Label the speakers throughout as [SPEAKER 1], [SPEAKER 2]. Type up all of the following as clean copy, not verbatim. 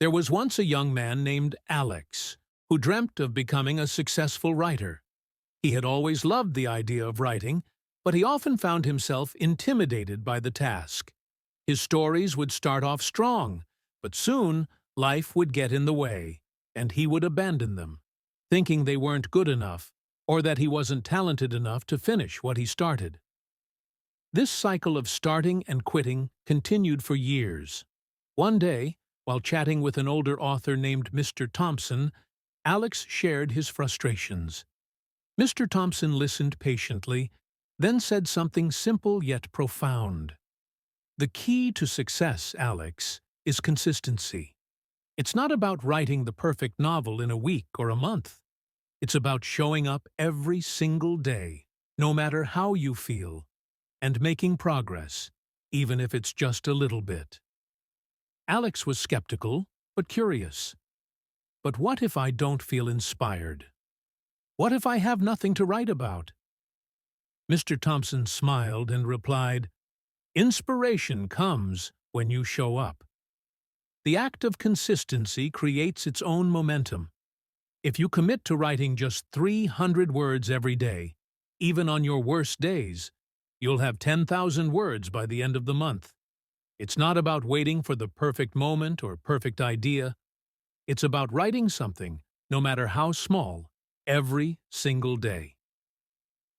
[SPEAKER 1] There was once a young man named Alex who dreamt of becoming a successful writer. He had always loved the idea of writing, but he often found himself intimidated by the task. His stories would start off strong, but soon life would get in the way, and he would abandon them, thinking they weren't good enough or that he wasn't talented enough to finish what he started. This cycle of starting and quitting continued for years. One day, while chatting with an older author named Mr. Thompson, Alex shared his frustrations. Mr. Thompson listened patiently, then said something simple yet profound. "The key to success, Alex, is consistency. It's not about writing the perfect novel in a week or a month. It's about showing up every single day, no matter how you feel, and making progress, even if it's just a little bit." Alex was skeptical, but curious. But what if I don't feel inspired? What if I have nothing to write about? Mr. Thompson smiled and replied, "Inspiration comes when you show up. The act of consistency creates its own momentum. If you commit to writing just 300 words every day, even on your worst days, you'll have 10,000 words by the end of the month. It's not about waiting for the perfect moment or perfect idea. It's about writing something, no matter how small, every single day."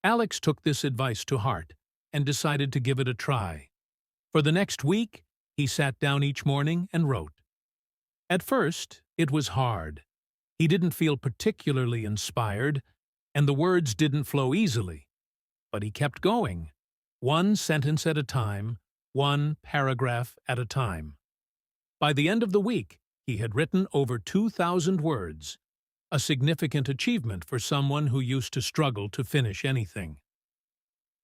[SPEAKER 1] Alex took this advice to heart and decided to give it a try. For the next week, he sat down each morning and wrote. At first, it was hard. He didn't feel particularly inspired, and the words didn't flow easily. But he kept going, one sentence at a time, one paragraph at a time. By the end of the week, he had written over 2,000 words, a significant achievement for someone who used to struggle to finish anything.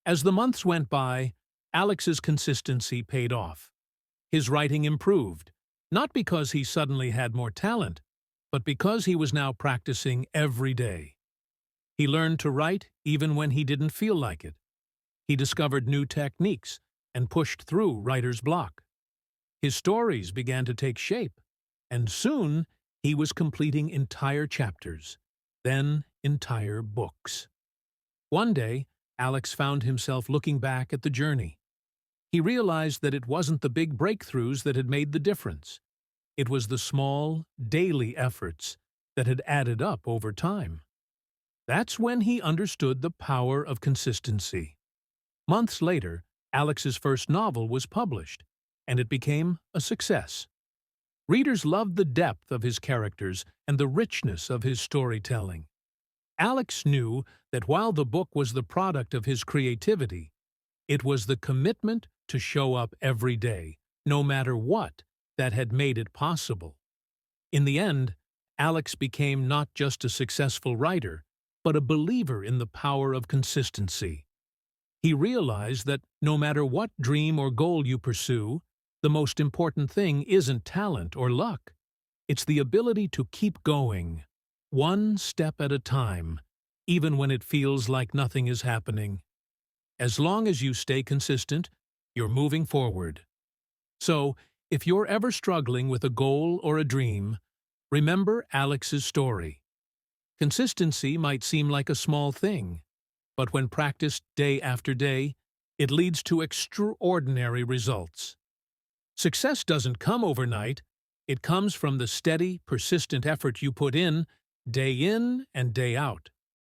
[SPEAKER 1] As the months went by, Alex's consistency paid off. His writing improved, not because he suddenly had more talent, but because he was now practicing every day. He learned to write even when he didn't feel like it. He discovered new techniques and pushed through writer's block. His stories began to take shape, and soon he was completing entire chapters, then entire books. One day, Alex found himself looking back at the journey. He realized that it wasn't the big breakthroughs that had made the difference. It was the small, daily efforts that had added up over time. That's when he understood the power of consistency. Months later, Alex's first novel was published, and it became a success. Readers loved the depth of his characters and the richness of his storytelling. Alex knew that while the book was the product of his creativity, it was the commitment to show up every day, no matter what, that had made it possible. In the end, Alex became not just a successful writer, but a believer in the power of consistency. He realized that no matter what dream or goal you pursue, the most important thing isn't talent or luck. It's the ability to keep going, one step at a time, even when it feels like nothing is happening. As long as you stay consistent, you're moving forward. So, if you're ever struggling with a goal or a dream, remember Alex's story. Consistency might seem like a small thing, but when practiced day after day, it leads to extraordinary results. Success doesn't come overnight. It comes from the steady, persistent effort you put in and day out.